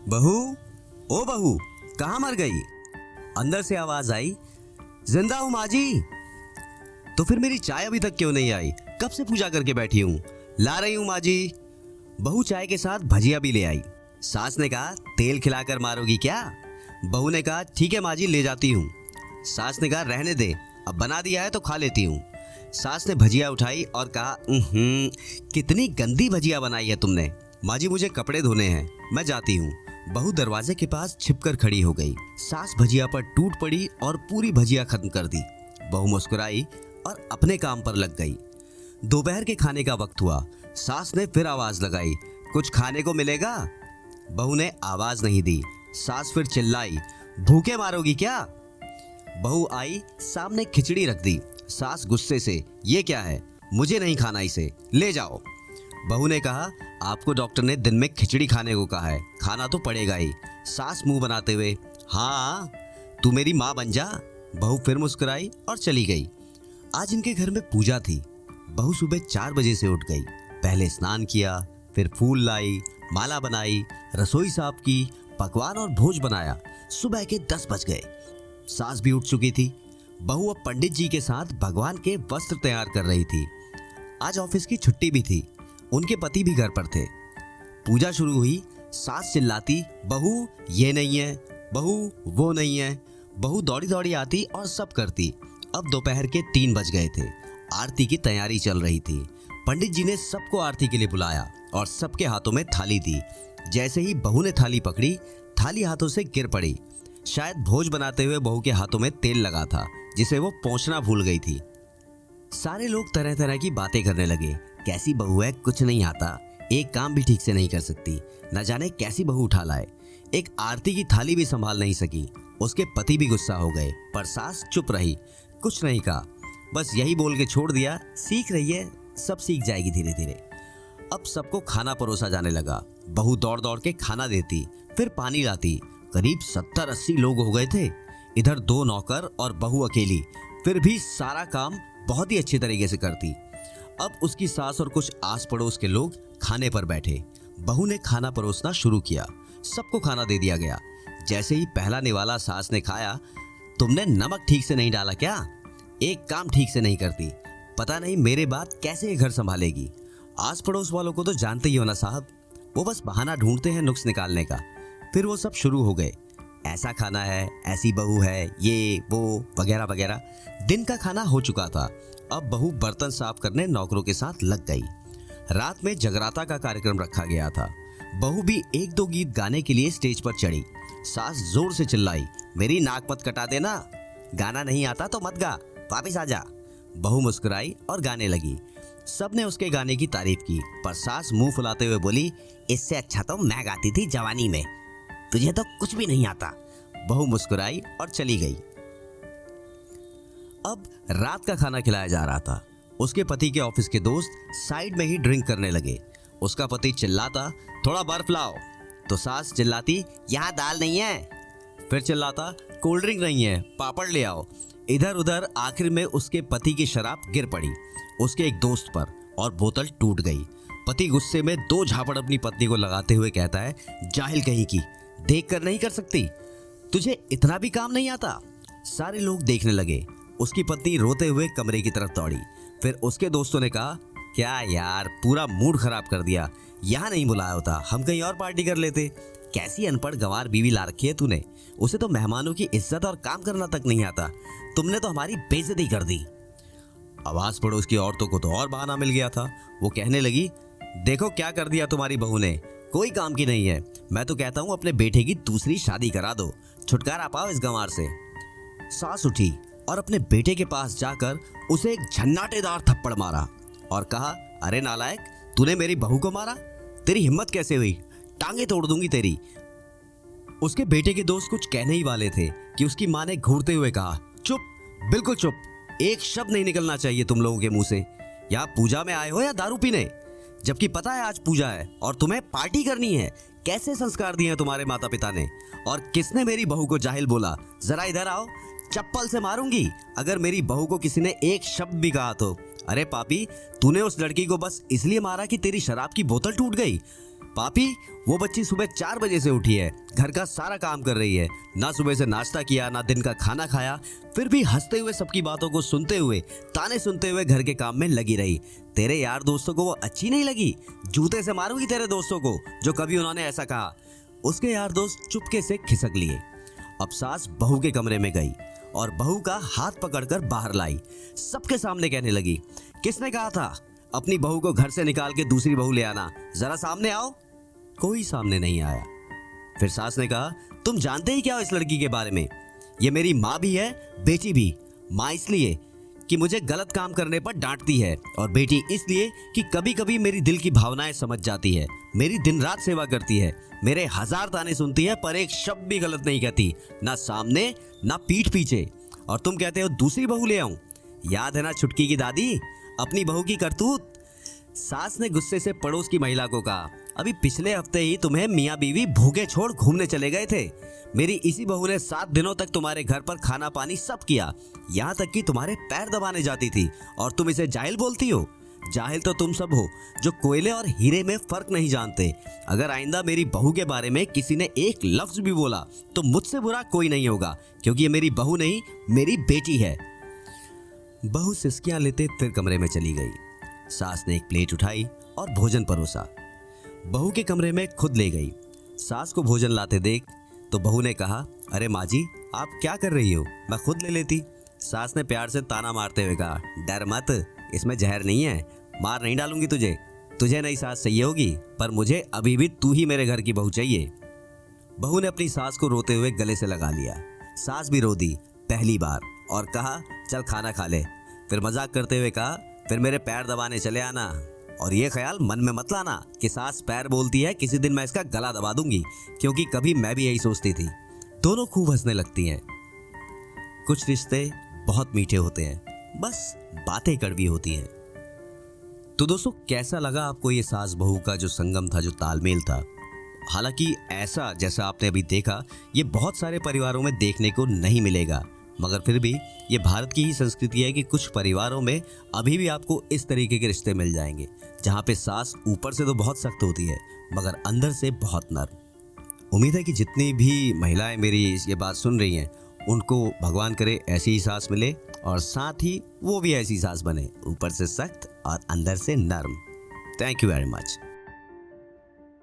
बहू, ओ बहू, कहाँ मर गई? अंदर से आवाज आई, जिंदा हूँ माँ जी। तो फिर मेरी चाय अभी तक क्यों नहीं आई? कब से पूजा करके बैठी हूँ। ला रही हूँ माँ जी। बहू चाय के साथ भजिया भी ले आई। सास ने कहा, तेल खिलाकर मारोगी क्या? बहू ने कहा, ठीक है माँ जी, ले जाती हूँ। सास ने कहा, रहने दे, अब बना दिया है तो खा लेती हूँ। सास ने भजिया उठाई और कहा, कितनी गंदी भजिया बनाई है तुमने। माँ जी, मुझे कपड़े धोने हैं, मैं जाती हूँ। बहू दरवाजे के पास छिपकर खड़ी हो गई। सास भजिया पर टूट पड़ी और पूरी भजिया खत्म कर दी। बहू मुस्कुराई और अपने काम पर लग गई। दोपहर के खाने का वक्त हुआ। सास ने फिर आवाज लगाई, कुछ खाने को मिलेगा? बहू ने आवाज नहीं दी। सास फिर चिल्लाई, भूखे मारोगी क्या? बहू आई, सामने खिचड़ी रख दी। सास गुस्से से, ये क्या है? मुझे नहीं खाना इसे, ले जाओ। बहू ने कहा, आपको डॉक्टर ने दिन में खिचड़ी खाने को कहा है, खाना तो पड़ेगा ही। सास मुंह बनाते हुए, हाँ, तू मेरी माँ बन जा। बहू फिर मुस्कुराई और चली गई। आज इनके घर में पूजा थी। बहू सुबह 4 बजे से उठ गई। पहले स्नान किया, फिर फूल लाई, माला बनाई, रसोई साफ की, पकवान और भोज बनाया। सुबह के 10 बज गए। सास भी उठ चुकी थी। बहू अब पंडित जी के साथ भगवान के वस्त्र तैयार कर रही थी। आज ऑफिस की छुट्टी भी थी। उनके पति भी घर पर थे। पूजा शुरू हुई। सास चिल्लाती, बहू ये नहीं है, बहू वो नहीं है। बहू दौड़ी दौड़ी आती और सब करती। अब दोपहर के 3 बज गए थे। आरती की तैयारी चल रही थी। पंडित जी ने सबको आरती के लिए बुलाया और सबके हाथों में थाली दी। जैसे ही बहू ने थाली पकड़ी, थाली हाथों से गिर पड़ी। शायद भोज बनाते हुए बहू के हाथों में तेल लगा था, जिसे वो पोंछना भूल गई थी। सारे लोग तरह तरह की बातें करने लगे। कैसी बहू है, कुछ नहीं आता, एक काम भी ठीक से नहीं कर सकती, न जाने कैसी बहू उठा लाए। एक आरती की थाली भी संभाल नहीं सकी। उसके पति भी गुस्सा हो गए, पर सास चुप रही, कुछ नहीं कहा। बस यही बोल के छोड़ दिया, सीख रही है, सब सीख जाएगी धीरे धीरे। अब सबको खाना परोसा जाने लगा। बहू दौड़ दौड़ के खाना देती, फिर पानी लाती। करीब 70-80 लोग हो गए थे। इधर 2 नौकर और बहू अकेली, फिर भी सारा काम बहुत ही अच्छे तरीके से करती। अब उसकी सास और कुछ आस पड़ोस के लोग खाने पर बैठे। बहू ने खाना परोसना शुरू किया। सबको खाना दे दिया गया। जैसे ही पहला निवाला सास ने खाया, तुमने नमक ठीक से नहीं डाला क्या? एक काम ठीक से नहीं करती, पता नहीं मेरे बाद कैसे ये घर संभालेगी। आस पड़ोस वालों को तो जानते ही हो ना साहब, वो बस बहाना ढूंढते हैं नुक्स निकालने का। फिर वो सब शुरू हो गए, ऐसा खाना है, ऐसी बहू है, ये वो वगैरह वगैरह। दिन का खाना हो चुका था। अब बहू बर्तन साफ करने नौकरों के साथ लग गई। रात में जगराता का कार्यक्रम रखा गया था। बहू भी 1-2 गीत गाने के लिए स्टेज पर चढ़ी। सास जोर से चिल्लाई, मेरी नाक मत कटा देना, गाना नहीं आता तो मत गा, वापिस आ जा। बहू मुस्कुराई और गाने लगी। सबने उसके गाने की तारीफ की, पर सास मुंह फुलाते हुए बोली, इससे अच्छा तो मैं गाती थी जवानी में, तुझे तो कुछ भी नहीं आता। बहू मुस्कुराई और चली गई। अब रात का खाना खिलाया जा रहा था। उसके पति के ऑफिस के दोस्त साइड में ही ड्रिंक करने लगे। उसका पति चिल्लाता, थोड़ा बर्फ लाओ, तो सास चिल्लाती, यहाँ दाल नहीं है। फिर चिल्लाता, कोल्ड ड्रिंक नहीं है, पापड़ ले आओ। इधर उधर आखिर में उसके पति की शराब गिर पड़ी उसके एक दोस्त पर और बोतल टूट गई। पति गुस्से में 2 झापड़ अपनी पत्नी को लगाते हुए कहता है, जाहिल कहीं की, देख कर नहीं कर सकती, तुझे इतना भी काम नहीं आता। सारे लोग देखने लगे। उसकी पत्नी रोते हुए कमरे की तरफ दौड़ी। फिर उसके दोस्तों ने कहा, क्या यार, पूरा मूड खराब कर दिया, यहाँ नहीं बुलाया होता, हम कहीं और पार्टी कर लेते। कैसी अनपढ़ गंवार बीवी ला रखी है तूने, उसे तो मेहमानों की इज्जत और काम करना तक नहीं आता, तुमने तो हमारी बेइज्जती कर दी। आवाज पड़ोस की औरतों को तो और बहाना मिल गया था। वो कहने लगी, देखो क्या कर दिया तुम्हारी बहू ने, कोई काम की नहीं है। मैं तो कहता हूँ अपने बेटे की दूसरी शादी करा दो, छुटकारा पाओ इस गंवार से। सास उठी और अपने बेटे के पास जाकर उसे एक झन्नाटेदार थप्पड़ मारा और कहा, अरे नालायक, तूने मेरी बहू को मारा, तेरी हिम्मत कैसे हुई, टांगे तोड़ दूंगी तेरी। उसके बेटे के दोस्त कुछ कहने ही वाले थे कि उसकी मां ने घूरते हुए कहा, चुप, बिल्कुल चुप, एक शब्द नहीं निकलना चाहिए तुम लोगों के मुंह से। यहाँ पूजा में आए हो या दारू पीने? जबकि पता है आज पूजा है और तुम्हें पार्टी करनी है। कैसे संस्कार दिए हैं तुम्हारे माता पिता ने? और किसने मेरी बहू को जाहिल बोला? जरा इधर आओ, चप्पल से मारूंगी अगर मेरी बहू को किसी ने एक शब्द भी कहा तो। अरे पापी, तूने उस लड़की को बस इसलिए मारा कि तेरी शराब की बोतल टूट गई? पापी, वो बच्ची सुबह 4 बजे से उठी है, घर का सारा काम कर रही है, ना सुबह से नाश्ता किया, ना दिन का खाना खाया, फिर भी हंसते हुए सबकी बातों को सुनते हुए, ताने सुनते हुए घर के काम में लगी रही। तेरे यार दोस्तों को वो अच्छी नहीं लगी? जूते से मारूंगी तेरे दोस्तों को जो कभी उन्होंने ऐसा कहा। उसके यार दोस्त चुपके से खिसक लिए। अब सास बहू के कमरे में गई और बहू का हाथ पकड़कर बाहर लाई। सबके सामने कहने लगी, किसने कहा था अपनी बहू को घर से निकाल के दूसरी बहू ले आना? जरा सामने आओ। कोई सामने नहीं आया। फिर सास ने कहा, तुम जानते ही क्या हो इस लड़की के बारे में? ये मेरी माँ भी है, बेटी भी। माँ इसलिए कि मुझे गलत काम करने पर डांटती है, और बेटी इसलिए कि कभी कभी मेरी दिल की भावनाएं समझ जाती है। मेरी दिन रात सेवा करती है, मेरे 1000 ताने सुनती है, पर एक शब्द भी गलत नहीं कहती, ना सामने ना पीठ पीछे। और तुम कहते हो दूसरी बहू ले आऊं? याद है ना छुटकी की दादी, अपनी बहू की करतूत? सास ने गुस्से से पड़ोस की महिला को कहा, अभी पिछले हफ्ते ही तुम्हें मियाँ बीवी भूखे छोड़ घूमने चले गए थे। मेरी इसी बहू ने 7 दिनों तक तुम्हारे घर पर खाना पानी सब किया, यहाँ तक कि तुम्हारे पैर दबाने जाती थी, और तुम इसे जाहिल बोलती हो? जाहिल तो तुम सब हो जो कोयले और हीरे में फर्क नहीं जानते। अगर आइंदा मेरी बहू के बारे में किसी ने एक लफ्ज भी बोला तो मुझसे बुरा कोई नहीं होगा, क्योंकि ये मेरी बहू नहीं, मेरी बेटी है। बहू सिसकियां लेते फिर कमरे में चली गई। सास ने एक प्लेट उठाई और भोजन परोसा। बहू के कमरे में खुद ले गई। सास को भोजन लाते देख तो बहू ने कहा, अरे माँ जी, आप क्या कर रही हो? मैं खुद ले लेती। सास ने प्यार से ताना मारते हुए कहा, डर मत, इसमें जहर नहीं है, मार नहीं डालूंगी तुझे। तुझे नई सास चाहिए होगी, पर मुझे अभी भी तू ही मेरे घर की बहू चाहिए। बहू ने अपनी सास को रोते हुए गले से लगा लिया। सास भी रो दी पहली बार और कहा, चल खाना खा ले। फिर मजाक करते हुए कहा, फिर मेरे पैर दबाने चले आना, और ये ख्याल मन में मत लाना कि सास पैर बोलती है, किसी दिन मैं इसका गला दबा दूंगी, क्योंकि कभी मैं भी यही सोचती थी। दोनों खूब हंसने लगती हैं। कुछ रिश्ते बहुत मीठे होते हैं, बस बातें कड़वी होती हैं। तो दोस्तों, कैसा लगा आपको ये सास बहू का जो संगम था, जो तालमेल था? हालांकि ऐसा जैसा आपने अभी देखा, ये बहुत सारे परिवारों में देखने को नहीं मिलेगा, मगर फिर भी ये भारत की ही संस्कृति है कि कुछ परिवारों में अभी भी आपको इस तरीके के रिश्ते मिल जाएंगे, जहाँ पे सास ऊपर से तो बहुत सख्त होती है, मगर अंदर से बहुत नर्म। उम्मीद है कि जितनी भी महिलाएं मेरी ये बात सुन रही हैं, उनको भगवान करे ऐसी ही सास मिले, और साथ ही वो भी ऐसी सास बने, ऊपर से सख्त और अंदर से नर्म। Thank you very much.